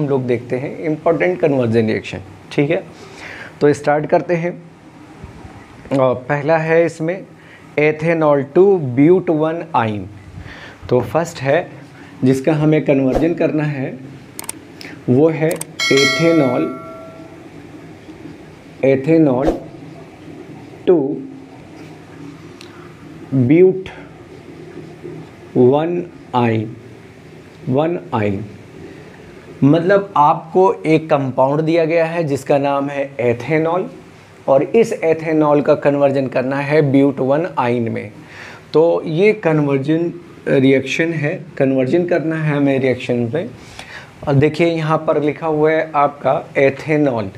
हम लोग देखते हैं इम्पोर्टेंट कन्वर्जन रिएक्शन। ठीक है, तो स्टार्ट करते हैं। पहला है इसमें एथेनॉल टू ब्यूट वन आइन। तो फर्स्ट है जिसका हमें कन्वर्जन करना है वो है एथेनॉल टू ब्यूट वन आइन। मतलब आपको एक कंपाउंड दिया गया है जिसका नाम है एथेनॉल और इस एथेनॉल का कन्वर्जन करना है ब्यूट वन आइन में। तो ये कन्वर्जन रिएक्शन है, कन्वर्जन करना है हमें रिएक्शन में। और देखिए यहाँ पर लिखा हुआ है आपका एथेनॉल,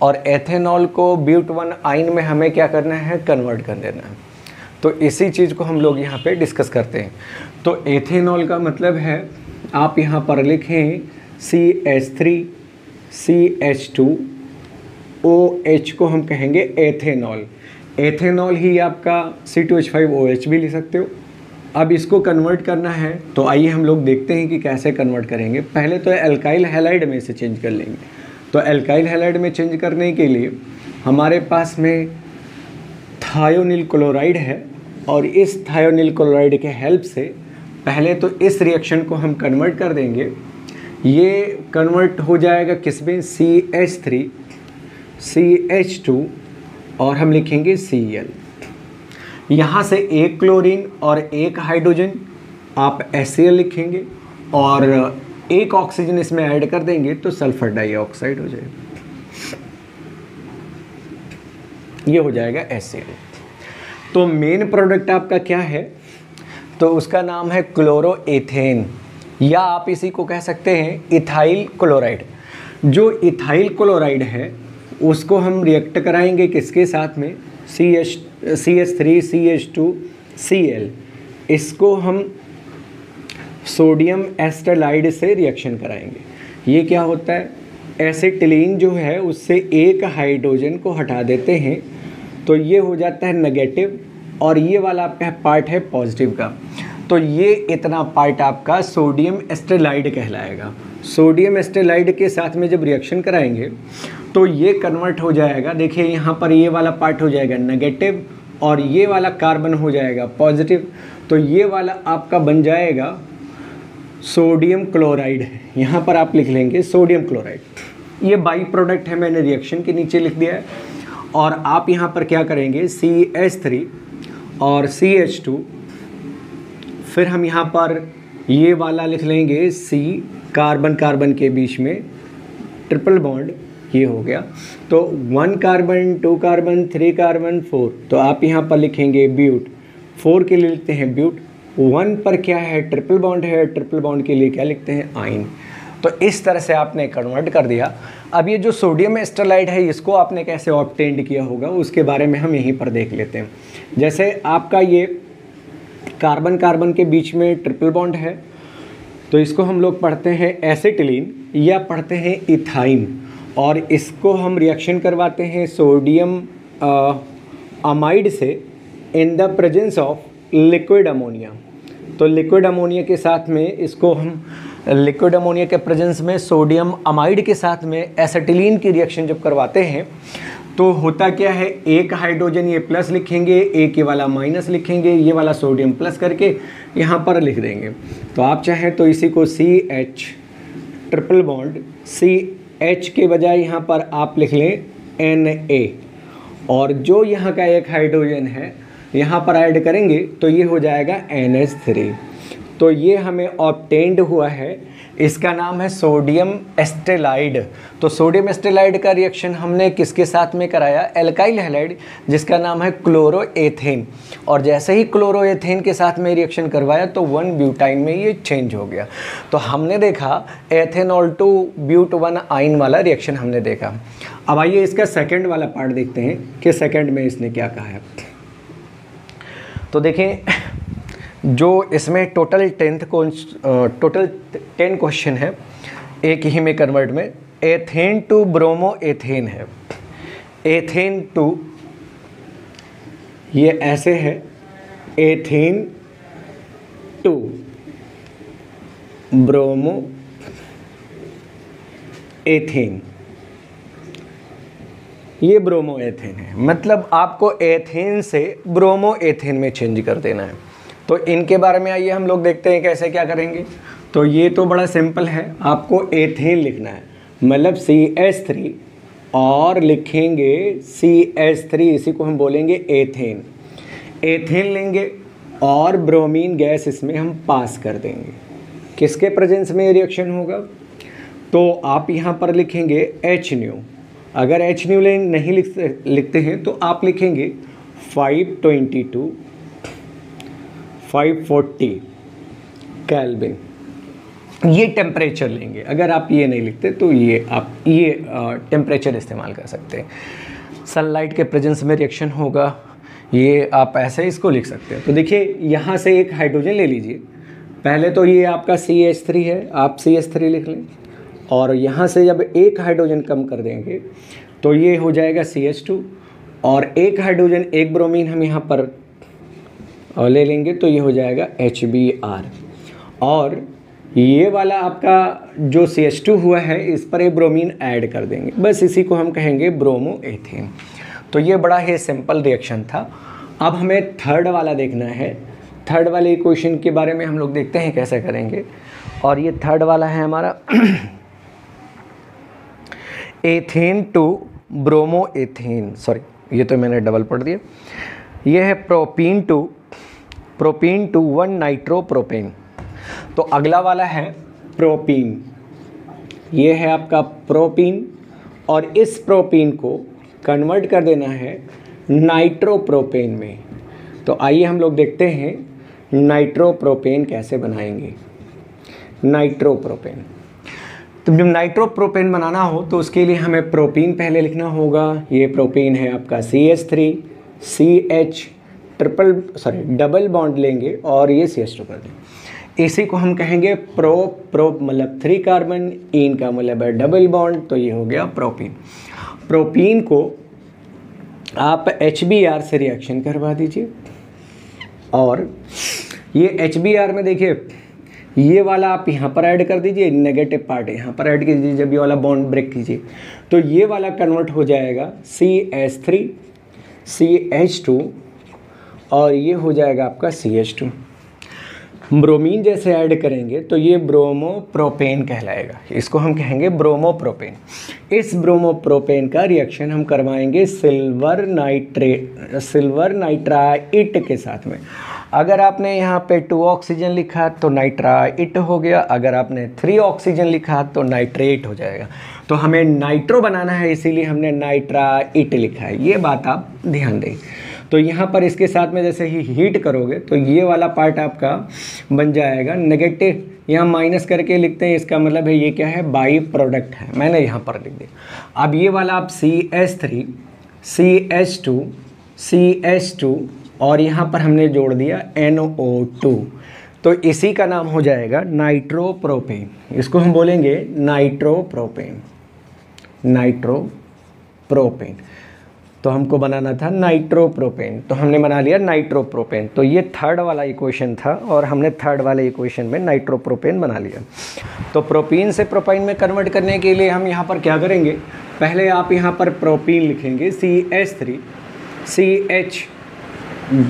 और एथेनॉल को ब्यूट वन आइन में हमें क्या करना है, कन्वर्ट कर देना है। तो इसी चीज़ को हम लोग यहाँ पे डिस्कस करते हैं। तो एथेनॉल का मतलब है आप यहाँ पर लिखें CH3CH2OH को हम कहेंगे एथेनॉल। एथेनॉल ही आपका C2H5OH भी लिख सकते हो। अब इसको कन्वर्ट करना है तो आइए हम लोग देखते हैं कि कैसे कन्वर्ट करेंगे। पहले तो एल्काइल हैलाइड में से चेंज कर लेंगे। तो एल्काइल हैलाइड में चेंज करने के लिए हमारे पास में थायोनिल क्लोराइड है और इस थायोनिल क्लोराइड के हेल्प से पहले तो इस रिएक्शन को हम कन्वर्ट कर देंगे। ये कन्वर्ट हो जाएगा किसमें, CH3CH2 और हम लिखेंगे Cl। यहाँ से एक क्लोरीन और एक हाइड्रोजन आप HCl लिखेंगे और एक ऑक्सीजन इसमें ऐड कर देंगे तो सल्फर डाइऑक्साइड हो जाएगा, ये हो जाएगा HCl। तो मेन प्रोडक्ट आपका क्या है, तो उसका नाम है क्लोरोएथेन या आप इसी को कह सकते हैं इथाइल क्लोराइड। जो इथाइल क्लोराइड है उसको हम रिएक्ट कराएंगे किसके साथ में, CH3CH2Cl। इसको हम सोडियम एस्टेलाइड से रिएक्शन कराएंगे। ये क्या होता है, एसिटिलीन जो है उससे एक हाइड्रोजन को हटा देते हैं तो ये हो जाता है नेगेटिव और ये वाला आपका पार्ट है पॉजिटिव का। तो ये इतना पार्ट आपका सोडियम एस्टेलाइड कहलाएगा। सोडियम एस्टेलाइड के साथ में जब रिएक्शन कराएंगे तो ये कन्वर्ट हो जाएगा। देखिए यहाँ पर ये वाला पार्ट हो जाएगा नेगेटिव और ये वाला कार्बन हो जाएगा पॉजिटिव। तो ये वाला आपका बन जाएगा सोडियम क्लोराइड। यहाँ पर आप लिख लेंगे सोडियम क्लोराइड। ये बाई प्रोडक्ट है, मैंने रिएक्शन के नीचे लिख दिया है। और आप यहाँ पर क्या करेंगे, CH3 और CH2, फिर हम यहाँ पर ये वाला लिख लेंगे C, कार्बन कार्बन के बीच में ट्रिपल बॉन्ड, ये हो गया। तो 1 कार्बन 2 कार्बन 3 कार्बन 4, तो आप यहाँ पर लिखेंगे ब्यूट। 4 के लिए लिखते हैं ब्यूट, 1 पर क्या है, ट्रिपल बॉन्ड है, ट्रिपल बॉन्ड के लिए क्या लिखते हैं, आइन। तो इस तरह से आपने कन्वर्ट कर दिया। अब ये जो सोडियम एस्टेलाइड है इसको आपने कैसे ऑब्टेन्ड किया होगा उसके बारे में हम यहीं पर देख लेते हैं। जैसे आपका ये कार्बन कार्बन के बीच में ट्रिपल बॉन्ड है तो इसको हम लोग पढ़ते हैं एसिटिलीन या पढ़ते हैं इथाइन, और इसको हम रिएक्शन करवाते हैं सोडियम अमाइड से in the presence of liquid ammonia. तो लिक्विड अमोनिया के साथ में इसको हम लिक्विड अमोनिया के प्रेजेंस में सोडियम अमाइड के साथ में एसिटिलीन की रिएक्शन जब करवाते हैं तो होता क्या है, एक हाइड्रोजन ये प्लस लिखेंगे, एक ये वाला माइनस लिखेंगे, ये वाला सोडियम प्लस करके यहाँ पर लिख देंगे। तो आप चाहें तो इसी को CH ट्रिपल बॉन्ड CH के बजाय यहाँ पर आप लिख लें Na, और जो यहाँ का एक हाइड्रोजन है यहाँ पर ऐड करेंगे तो ये हो जाएगा NH3। तो ये हमें ऑब्टेन्ड हुआ है, इसका नाम है सोडियम एस्टेलाइड। तो सोडियम एस्टेलाइड का रिएक्शन हमने किसके साथ में कराया, एल्काइल हैलाइड जिसका नाम है क्लोरोएथेन। और जैसे ही क्लोरोएथेन के साथ में रिएक्शन करवाया तो 1 ब्यूटाइन में ये चेंज हो गया। तो हमने देखा एथेनॉल टू ब्यूट वन आइन वाला रिएक्शन हमने देखा। अब आइए इसका सेकेंड वाला पार्ट देखते हैं कि सेकेंड में इसने क्या कहा है। तो देखें, जो इसमें टोटल 10 क्वेश्चन है एक ही में कन्वर्ट में। एथेन टू ब्रोमो एथेन है, एथेन टू ये ऐसे है, एथेन टू ब्रोमो एथेन, ये ब्रोमो एथेन है, मतलब आपको एथेन से ब्रोमो एथेन में चेंज कर देना है। तो इनके बारे में आइए हम लोग देखते हैं कैसे क्या करेंगे। तो ये तो बड़ा सिंपल है, आपको एथेन लिखना है, मतलब CH3 और लिखेंगे CH3, इसी को हम बोलेंगे एथेन। एथेन लेंगे और ब्रोमीन गैस इसमें हम पास कर देंगे। किसके प्रेजेंस में रिएक्शन होगा? तो आप यहाँ पर लिखेंगे H न्यू। अगर H न्यू नहीं लिखते हैं तो आप लिखेंगे 522 540 केल्विन, ये टेम्परेचर लेंगे। अगर आप ये नहीं लिखते तो ये आप ये टेम्परेचर इस्तेमाल कर सकते हैं। सनलाइट के प्रेजेंस में रिएक्शन होगा, ये आप ऐसे इसको लिख सकते हैं। तो देखिए यहाँ से एक हाइड्रोजन ले लीजिए, पहले तो ये आपका CH3 है, आप CH3 लिख लें, और यहाँ से जब एक हाइड्रोजन कम कर देंगे तो ये हो जाएगा CH2, और एक हाइड्रोजन एक ब्रोमीन हम यहाँ पर ले लेंगे तो ये हो जाएगा HBr, और ये वाला आपका जो CH2 हुआ है इस पर एक ब्रोमीन ऐड कर देंगे, बस इसी को हम कहेंगे ब्रोमो एथेन। तो ये बड़ा ही सिंपल रिएक्शन था। अब हमें थर्ड वाला देखना है। थर्ड वाले इक्वेशन के बारे में हम लोग देखते हैं कैसे करेंगे, और ये थर्ड वाला है हमारा ethane to bromo ethane, sorry ये तो मैंने डबल पढ़ दिया। ये है प्रोपीन टू 1 नाइट्रोप्रोपेन। तो अगला वाला है प्रोपीन, ये है आपका प्रोपीन, और इस प्रोपीन को कन्वर्ट कर देना है नाइट्रोप्रोपेन में। तो आइए हम लोग देखते हैं नाइट्रोप्रोपेन कैसे बनाएंगे। नाइट्रोप्रोपेन, तो जब नाइट्रोप्रोपेन बनाना हो तो उसके लिए हमें प्रोपीन पहले लिखना होगा। ये प्रोपीन है आपका CH3 CH डबल बॉन्ड लेंगे और ये CH2 कर दें। इसी को हम कहेंगे प्रो मतलब 3 कार्बन, इन का मतलब है डबल बॉन्ड, तो ये हो गया प्रोपीन। प्रोपीन को आप HBr से रिएक्शन करवा दीजिए, और ये HBr में देखिए ये वाला आप यहाँ पर ऐड कर दीजिए, नेगेटिव पार्ट यहाँ पर ऐड कीजिए। जब ये वाला बॉन्ड ब्रेक कीजिए तो ये वाला कन्वर्ट हो जाएगा CH3 CH2, और ये हो जाएगा आपका CH2। ब्रोमीन जैसे ऐड करेंगे तो ये ब्रोमोप्रोपेन कहलाएगा, इसको हम कहेंगे ब्रोमोप्रोपेन। इस ब्रोमोप्रोपेन का रिएक्शन हम करवाएंगे सिल्वर नाइट्राइट के साथ में। अगर आपने यहाँ पे 2 ऑक्सीजन लिखा तो नाइट्राइट हो गया, अगर आपने 3 ऑक्सीजन लिखा तो नाइट्रेट हो जाएगा। तो हमें नाइट्रो बनाना है, इसीलिए हमने नाइट्राइट लिखा है, ये बात आप ध्यान दें। तो यहाँ पर इसके साथ में जैसे ही हीट करोगे तो ये वाला पार्ट आपका बन जाएगा नेगेटिव, यहाँ माइनस करके लिखते हैं, इसका मतलब है ये क्या है, बाई प्रोडक्ट है, मैंने यहाँ पर लिख दिया। अब ये वाला आप CH3 CH2 CH2 और यहाँ पर हमने जोड़ दिया NO2, तो इसी का नाम हो जाएगा नाइट्रोप्रोपेन। इसको हम बोलेंगे नाइट्रोप्रोपेन। नाइट्रोप्रोपेन, तो हमको बनाना था नाइट्रोप्रोपेन, तो हमने बना लिया नाइट्रोप्रोपेन। तो ये थर्ड वाला इक्वेशन था और हमने थर्ड वाले इक्वेशन में नाइट्रोप्रोपेन बना लिया। तो प्रोपीन से प्रोपाइन में कन्वर्ट करने के लिए हम यहाँ पर क्या करेंगे, पहले आप यहाँ पर प्रोपीन लिखेंगे CH3 CH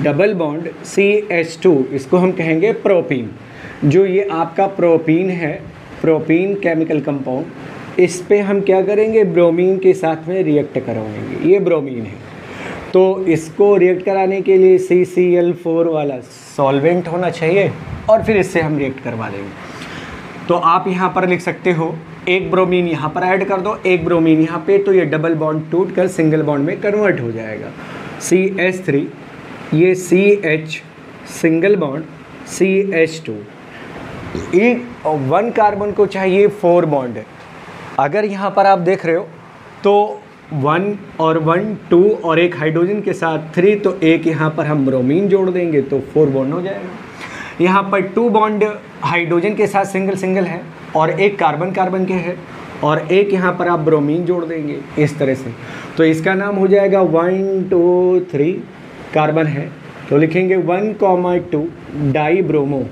double bond CH2, इसको हम कहेंगे प्रोपीन। जो ये आपका प्रोपीन है, प्रोपीन केमिकल कंपाउंड, इस पे हम क्या करेंगे, ब्रोमीन के साथ में रिएक्ट करवाएंगे। ये ब्रोमीन है, तो इसको रिएक्ट कराने के लिए CCl4 वाला सॉल्वेंट होना चाहिए, और फिर इससे हम रिएक्ट करवा देंगे। तो आप यहाँ पर लिख सकते हो, एक ब्रोमीन यहाँ पर ऐड कर दो, एक ब्रोमीन यहाँ पे, तो ये डबल बॉन्ड टूट कर सिंगल बॉन्ड में कन्वर्ट हो जाएगा। CH3, ये CH सिंगल बॉन्ड CH2, एक 1 कार्बन को चाहिए 4 बॉन्ड। अगर यहाँ पर आप देख रहे हो तो 1 और 1 2 और एक हाइड्रोजन के साथ 3, तो एक यहाँ पर हम ब्रोमीन जोड़ देंगे तो 4 बॉन्ड हो जाएगा। यहाँ पर 2 बॉन्ड हाइड्रोजन के साथ सिंगल है, और एक कार्बन के है, और एक यहाँ पर आप ब्रोमीन जोड़ देंगे इस तरह से, तो इसका नाम हो जाएगा 1 2 3 कार्बन है, तो लिखेंगे 1,2 डाई ब्रोमो।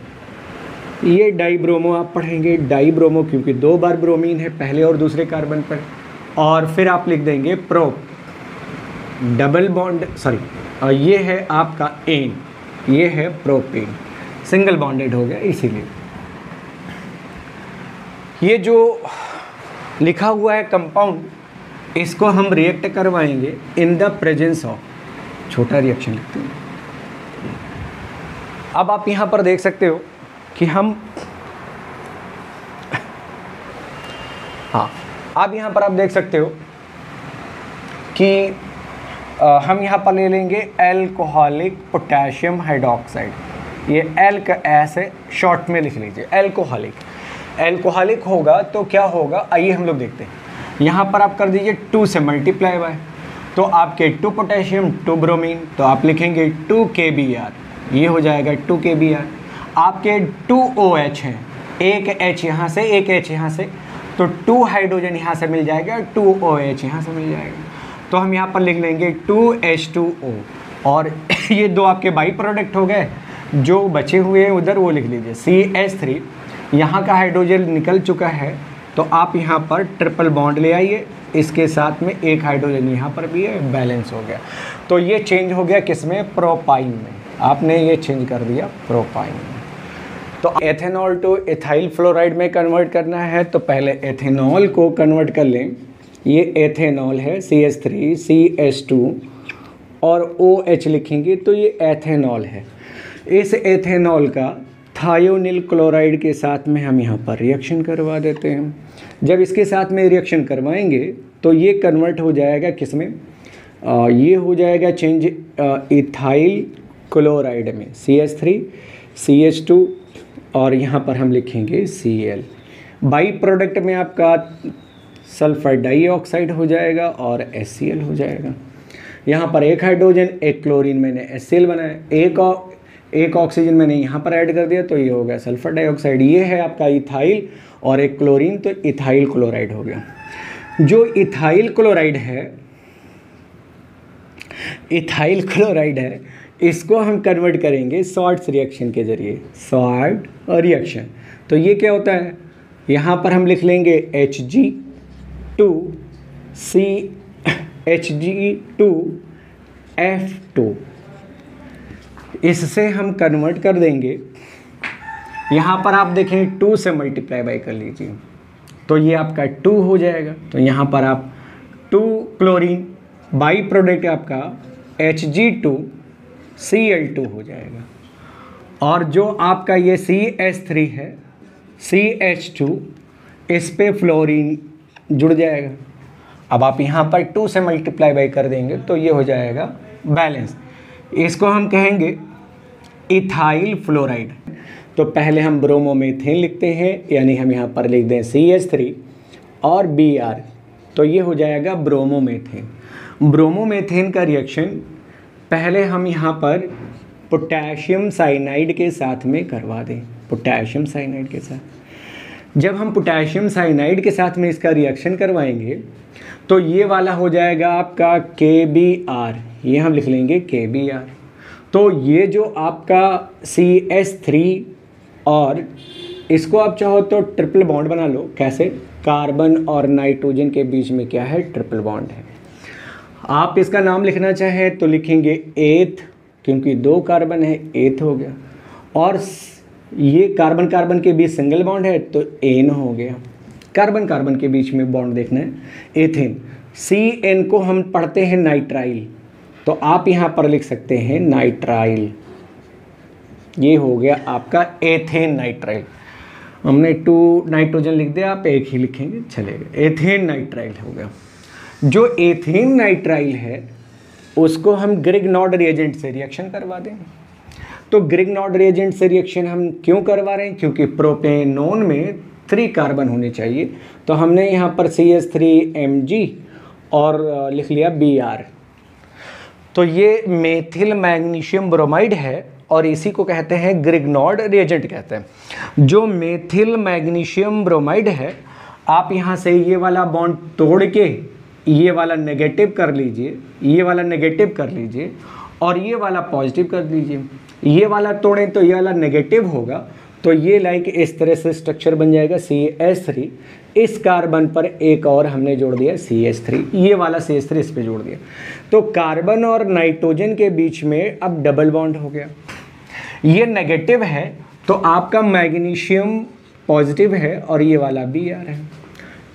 ये डाइब्रोमो आप पढ़ेंगे, डाइब्रोमो क्योंकि 2 बार ब्रोमीन है पहले और दूसरे कार्बन पर। और फिर आप लिख देंगे प्रोप, डबल बॉन्ड सॉरी ये है आपका एन, ये है प्रोपेन, सिंगल बॉन्डेड हो गया। इसीलिए ये जो लिखा हुआ है कंपाउंड, इसको हम रिएक्ट करवाएंगे इन द प्रेजेंस ऑफ, छोटा रिएक्शन लिखते हैं। अब आप यहाँ पर देख सकते हो कि हम अब यहाँ पर आप देख सकते हो कि हम यहाँ पर ले लेंगे एल्कोहलिक पोटेशियम हाइड्रोक्साइड। ये एल का एस है, शॉर्ट में लिख लीजिए एल्कोहलिक। एल्कोहलिक होगा तो क्या होगा, आइए हम लोग देखते हैं। यहाँ पर आप कर दीजिए 2 से मल्टीप्लाई बाय, तो आपके 2 पोटेशियम 2 ब्रोमीन, तो आप लिखेंगे 2 KBr, ये हो जाएगा 2 KBr। आपके 2 OH हैं, एक H यहाँ से एक H यहाँ से, तो 2 हाइड्रोजन यहाँ से मिल जाएगा, 2 OH यहाँ से मिल जाएगा। तो हम यहाँ पर लिख लेंगे 2H2O, और ये 2 आपके बाई प्रोडक्ट हो गए। जो बचे हुए हैं उधर वो लिख लीजिए CH3, यहाँ का हाइड्रोजन निकल चुका है, तो आप यहाँ पर ट्रिपल बॉन्ड ले आइए, इसके साथ में एक हाइड्रोजन यहाँ पर भी है, बैलेंस हो गया। तो ये चेंज हो गया किसमें, प्रोपाइन में, आपने ये चेंज कर दिया प्रोपाइन में। तो एथेनॉल टू एथाइल फ्लोराइड में कन्वर्ट करना है, तो पहले एथेनॉल को कन्वर्ट कर लें। ये एथेनॉल है CH3 CH2 और OH लिखेंगे तो ये एथेनॉल है। इस एथेनॉल का थायोनिल क्लोराइड के साथ में हम यहाँ पर रिएक्शन करवा देते हैं। जब इसके साथ में रिएक्शन करवाएंगे तो ये कन्वर्ट हो जाएगा किसमें, ये हो जाएगा चेंज इथाइल क्लोराइड में, CH3 CH2 और यहाँ पर हम लिखेंगे Cl। बाई प्रोडक्ट में आपका सल्फर डाइऑक्साइड हो जाएगा और HCl हो जाएगा। यहाँ पर एक हाइड्रोजन एक क्लोरीन मैंने HCl बनाया, एक ऑक्सीजन मैंने यहाँ पर ऐड कर दिया, तो ये हो गया सल्फर डाइऑक्साइड। ये है आपका इथाइल और एक क्लोरीन, तो इथाइल क्लोराइड हो गया। जो इथाइल क्लोराइड है इसको हम कन्वर्ट करेंगे शॉर्ट्स रिएक्शन के जरिए, शॉर्ट रिएक्शन। तो ये क्या होता है, यहाँ पर हम लिख लेंगे Hg2 इससे हम कन्वर्ट कर देंगे। यहाँ पर आप देखें 2 से मल्टीप्लाई बाय कर लीजिए, तो ये आपका 2 हो जाएगा। तो यहाँ पर आप 2 क्लोरीन, बाई प्रोडक्ट आपका Hg2Cl2 हो जाएगा। और जो आपका ये CH3 है CH2, इस पे फ्लोरीन जुड़ जाएगा। अब आप यहाँ पर 2 से मल्टीप्लाई बाय कर देंगे तो ये हो जाएगा बैलेंस। इसको हम कहेंगे इथाइल फ्लोराइड। तो पहले हम ब्रोमोमेथेन लिखते हैं, यानी हम यहाँ पर लिख दें CH3 और Br, तो ये हो जाएगा ब्रोमोमेथेन। ब्रोमोमेथेन का रिएक्शन पहले हम यहाँ पर पोटेशियम साइनाइड के साथ में करवा दें, पोटेशियम साइनाइड के साथ। जब हम पोटेशियम साइनाइड के साथ में इसका रिएक्शन करवाएंगे तो ये वाला हो जाएगा आपका KBr, ये हम लिख लेंगे KBr। तो ये जो आपका CH3 और इसको आप चाहो तो ट्रिपल बॉन्ड बना लो। कैसे, कार्बन और नाइट्रोजन के बीच में क्या है, ट्रिपल बॉन्ड है। आप इसका नाम लिखना चाहें तो लिखेंगे एथ, क्योंकि 2 कार्बन है, एथ हो गया। और ये कार्बन कार्बन के बीच सिंगल बॉन्ड है तो एन हो गया। कार्बन कार्बन के बीच में बॉन्ड देखना है, एथेन। CN को हम पढ़ते हैं नाइट्राइल, तो आप यहाँ पर लिख सकते हैं नाइट्राइल। ये हो गया आपका एथेन नाइट्राइल। हमने 2 नाइट्रोजन लिख दिया, आप एक ही लिखेंगे चलेगा, एथेन नाइट्राइल हो गया। जो एथेन नाइट्राइल है उसको हम ग्रिग्नॉर्ड रिएजेंट से रिएक्शन करवा दें। तो ग्रिग्नॉर्ड रिएजेंट से रिएक्शन हम क्यों करवा रहे हैं, क्योंकि प्रोपेनोन में 3 कार्बन होने चाहिए। तो हमने यहाँ पर CH3Mg और लिख लिया Br। तो ये मेथिल मैग्नीशियम ब्रोमाइड है और इसी को कहते हैं ग्रिग्नॉर्ड रिएजेंट कहते हैं। जो मेथिल मैग्नीशियम ब्रोमाइड है, आप यहाँ से ये वाला बॉन्ड तोड़ के ये वाला नेगेटिव कर लीजिए, ये वाला नेगेटिव कर लीजिए और ये वाला पॉजिटिव कर दीजिए। ये वाला तोड़ें तो ये वाला नेगेटिव होगा, तो ये लाइक इस तरह से स्ट्रक्चर बन जाएगा CH3। इस कार्बन पर एक और हमने जोड़ दिया CH3, ये वाला CH3 इस पे जोड़ दिया, तो कार्बन और नाइट्रोजन के बीच में अब डबल बॉन्ड हो गया। ये नेगेटिव है तो आपका मैग्नीशियम पॉजिटिव है और ये वाला Br है।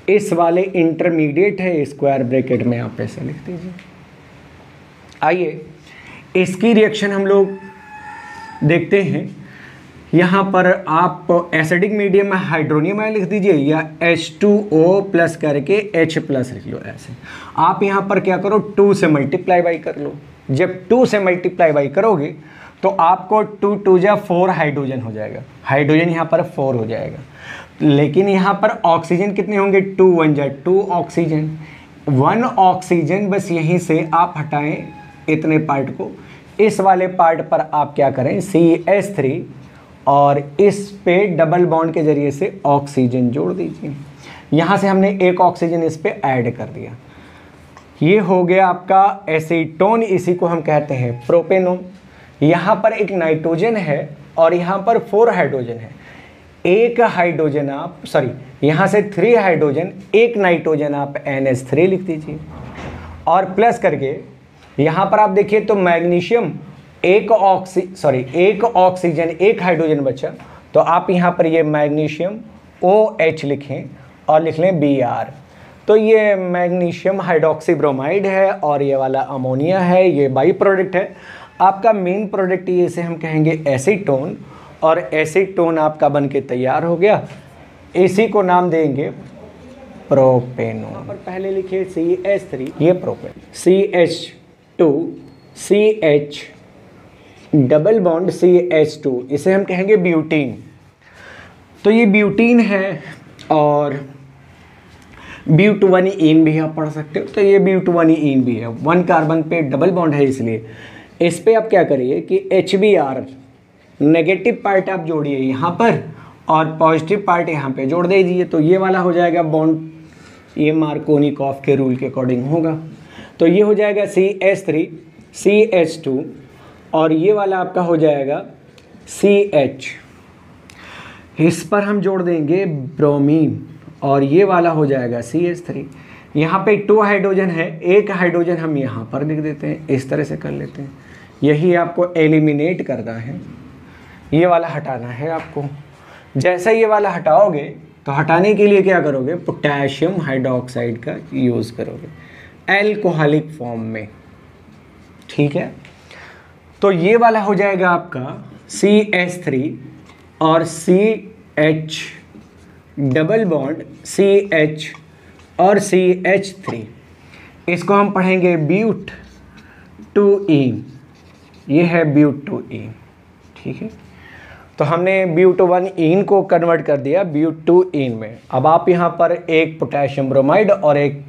इस वाले इंटरमीडिएट है, स्क्वायर ब्रैकेट में आप ऐसे लिख दीजिए। आइए इसकी रिएक्शन हम लोग देखते हैं। यहाँ पर आप एसिडिक मीडियम में हाइड्रोनियम आयन लिख दीजिए या H2O प्लस करके H प्लस लिख लो। ऐसे आप यहाँ पर क्या करो, 2 से मल्टीप्लाई बाई कर लो। जब 2 से मल्टीप्लाई बाई करोगे तो आपको 2 2 जा 4 हाइड्रोजन हो जाएगा। हाइड्रोजन यहाँ पर 4 हो जाएगा, लेकिन यहाँ पर ऑक्सीजन कितने होंगे, 2 1 जा 2 ऑक्सीजन, 1 ऑक्सीजन। बस यहीं से आप हटाएं इतने पार्ट को, इस वाले पार्ट पर आप क्या करें CH3 और इस पे डबल बॉन्ड के जरिए से ऑक्सीजन जोड़ दीजिए। यहाँ से हमने एक ऑक्सीजन इस पे ऐड कर दिया। ये हो गया आपका एसीटोन, इसी को हम कहते हैं प्रोपेनोन। यहाँ पर एक नाइट्रोजन है और यहाँ पर 4 हाइड्रोजन है। एक हाइड्रोजन आप यहाँ से 3 हाइड्रोजन, एक नाइट्रोजन आप NH3 लिख दीजिए और प्लस करके यहाँ पर आप देखिए तो मैग्नीशियम एक ऑक्सीजन एक हाइड्रोजन बचा, तो आप यहाँ पर ये मैग्नीशियम OH लिखें और लिख लें Br। तो ये मैग्नीशियम हाइड्रोक्सी ब्रोमाइड है और ये वाला अमोनिया है, ये बाई प्रोडक्ट है। आपका मेन प्रोडक्ट ये इसे हम कहेंगे एसीटोन, और एसीटोन आपका बन के तैयार हो गया। इसी को नाम देंगे प्रोपेनोन। यहाँ पर पहले लिखिए CH3, ये propane, CH2 CH double bond CH2, इसे हम कहेंगे ब्यूटीन। तो ये ब्यूटीन है और ब्यूटोनिन भी आप पढ़ सकते हो, तो ये ब्यूटोनिन भी है। 1 कार्बन पे डबल बॉन्ड है, इसलिए इस पे आप क्या करिए कि HBr नेगेटिव पार्ट आप जोड़िए यहाँ पर और पॉजिटिव पार्ट यहाँ पे जोड़ दीजिए, तो ये वाला हो जाएगा बॉन्ड, ये मार्कोनिकॉफ के रूल के अकॉर्डिंग होगा। तो ये हो जाएगा CH3 CH2 और ये वाला आपका हो जाएगा CH। इस पर हम जोड़ देंगे ब्रोमीन और ये वाला हो जाएगा CH3। यहाँ पे 2 हाइड्रोजन है, एक हाइड्रोजन हम यहाँ पर लिख देते हैं, इस तरह से कर लेते हैं। यही आपको एलिमिनेट करना है, ये वाला हटाना है आपको। जैसा ये वाला हटाओगे तो हटाने के लिए क्या करोगे, पोटेशियम हाइड्रोक्साइड का यूज़ करोगे एल्कोहलिक फॉर्म में, ठीक है। तो ये वाला हो जाएगा आपका CH3 और CH डबल बॉन्ड CH और CH3, इसको हम पढ़ेंगे ब्यूट-2-ईन, ये है ब्यूट-2-ईन, ठीक है। तो हमने ब्यूटोनिन को कन्वर्ट कर दिया ब्यूट-2-ईन में। अब आप यहाँ पर एक पोटेशियम ब्रोमाइड और एक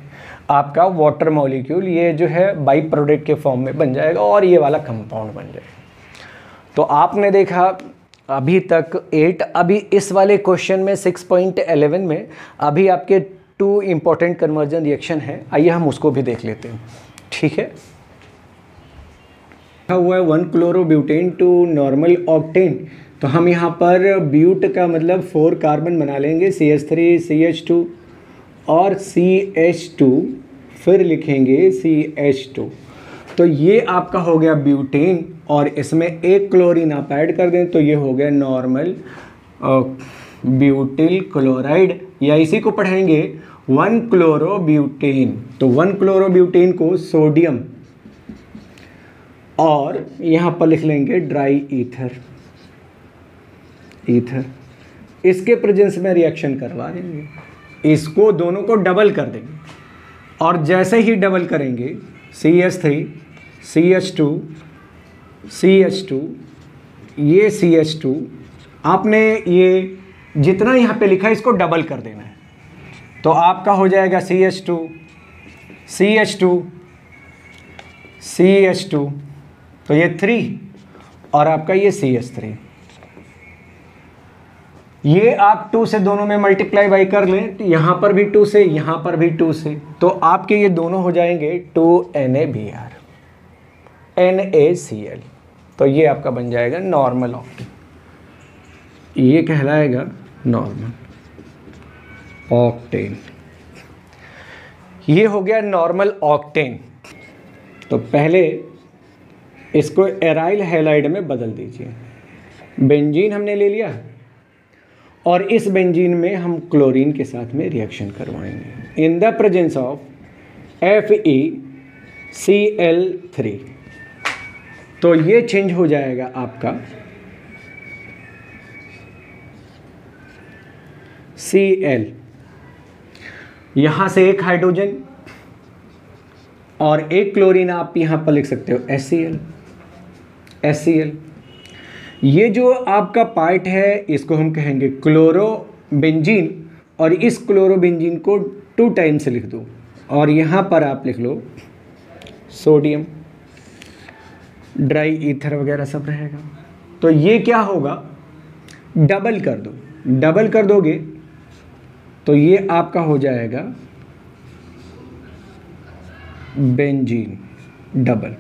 आपका वाटर मॉलिक्यूल, ये जो है बाई प्रोडक्ट के फॉर्म में बन जाएगा और ये वाला कंपाउंड बन जाएगा। तो आपने देखा अभी तक 8, अभी इस वाले क्वेश्चन में 6.11 में अभी आपके 2 इंपॉर्टेंट कन्वर्जन रिएक्शन है, आइए हम उसको भी देख लेते हैं, ठीक है। हुआ है 1 क्लोरोब्यूटेन टू नॉर्मल ऑक्टेन, तो हम यहाँ पर ब्यूट का मतलब 4 कार्बन बना लेंगे, CH3 CH2 और CH2, फिर लिखेंगे CH2। तो ये आपका हो गया ब्यूटेन और इसमें एक क्लोरीन आप ऐड कर दें तो ये हो गया नॉर्मल ब्यूटिल क्लोराइड, या इसी को पढ़ेंगे 1 क्लोरोब्यूटेन। तो 1 क्लोरोब्यूटेन को सोडियम और यहाँ पर लिख लेंगे ड्राई ईथर, इसके प्रेजेंस में रिएक्शन करवा देंगे, इसको दोनों को डबल कर देंगे और जैसे ही डबल करेंगे CH3 CH2 CH2 ये CH2, आपने ये जितना यहाँ पे लिखा है इसको डबल कर देना है, तो आपका हो जाएगा CH2 CH2 CH2, तो ये 3 और आपका ये CH3। ये आप 2 से दोनों में मल्टीप्लाई बाई कर लें, तो यहाँ पर भी 2 से, यहाँ पर भी 2 से, तो आपके ये दोनों हो जाएंगे 2NaBr NaCl, तो ये आपका बन जाएगा नॉर्मल ऑक्टेन। ये कहलाएगा नॉर्मल ऑक्टेन। ये हो गया नॉर्मल ऑक्टेन। तो पहले इसको एराइल हैलाइड में बदल दीजिए। बेंजीन हमने ले लिया और इस बेंजीन में हम क्लोरीन के साथ में रिएक्शन करवाएंगे in the presence of FeCl3। तो ये चेंज हो जाएगा आपका Cl, यहाँ से एक हाइड्रोजन और एक क्लोरीन आप यहाँ पर लिख सकते हो HCl। ये जो आपका पार्ट है इसको हम कहेंगे क्लोरोबेंजीन, और इस क्लोरोबेंजीन को 2 टाइम्स लिख दो और यहाँ पर आप लिख लो सोडियम, ड्राई ईथर वगैरह सब रहेगा। तो ये क्या होगा, डबल कर दो, डबल कर दोगे तो ये आपका हो जाएगा बेंजीन डबल।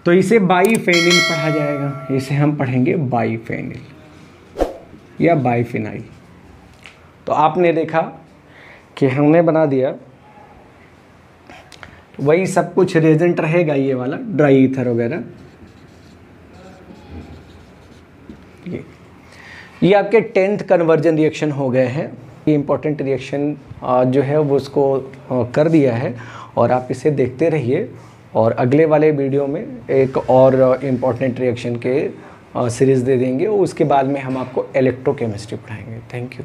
तो इसे बाईफेनिल पढ़ा जाएगा, इसे हम पढ़ेंगे बाईफेनिल या बाईफिनाइल। तो आपने देखा कि हमने बना दिया वही सब कुछ रिएजेंट रहेगा, ये वाला ड्राई ईथर वगैरह। ये आपके 10th कन्वर्जन रिएक्शन हो गए हैं। ये इंपॉर्टेंट रिएक्शन जो है वो उसको कर दिया है और आप इसे देखते रहिए और अगले वाले वीडियो में एक और इम्पॉर्टेंट रिएक्शन के सीरीज़ दे देंगे। उसके बाद में हम आपको इलेक्ट्रोकेमिस्ट्री पढ़ाएंगे। Thank you.